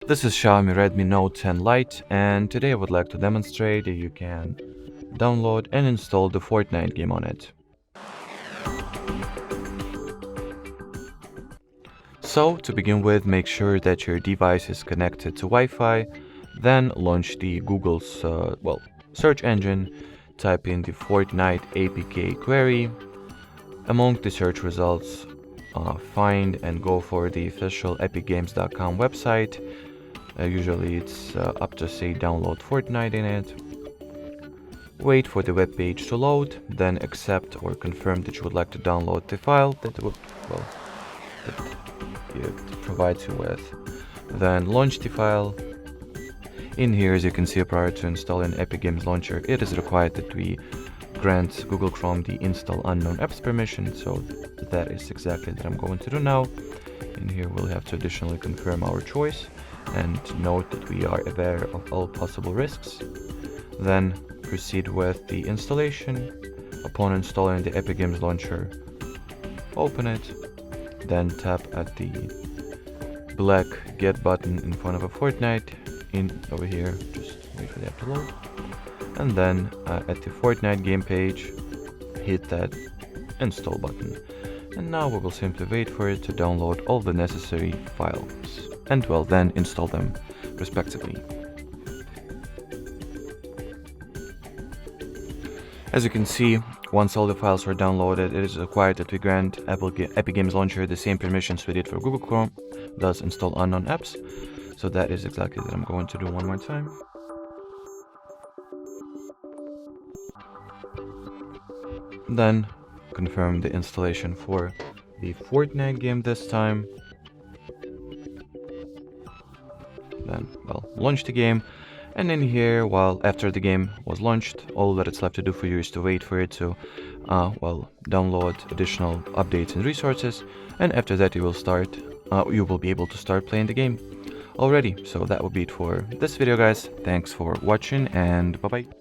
This is Xiaomi Redmi Note 10 Lite, and today I would like to demonstrate that you can download and install the Fortnite game on it. So, to begin with, make sure that your device is connected to Wi-Fi, then launch the Google's search engine, type in the Fortnite APK query. Among the search results, find and go for the official epicgames.com website. Usually it's up to say download Fortnite in it. Wait for the web page to load, then accept or confirm that you would like to download the file that it provides you with. Then launch the file. In here, as you can see, prior to installing Epic Games Launcher, it is required that we grant Google Chrome the install unknown apps permission, so that is exactly what I'm going to do now. In here we'll have to additionally confirm our choice and note that we are aware of all possible risks. Then proceed with the installation. Upon installing the Epic Games Launcher, open it, then tap at the black get button in front of a Fortnite over here, just wait for the app to load, and then at the Fortnite game page hit that install button, and now we will simply wait for it to download all the necessary files and then install them respectively. As you can see, once all the files are downloaded, it is required that we grant Epic Games Launcher the same permissions we did for Google Chrome, thus install unknown apps. So that is exactly what I'm going to do one more time. Then confirm the installation for the Fortnite game this time. Then, launch the game. And in here, after the game was launched, all that it's left to do for you is to wait for it to, download additional updates and resources. And after that, you will be able to start playing the game already. So that will be it for this video, guys. Thanks for watching, and bye-bye.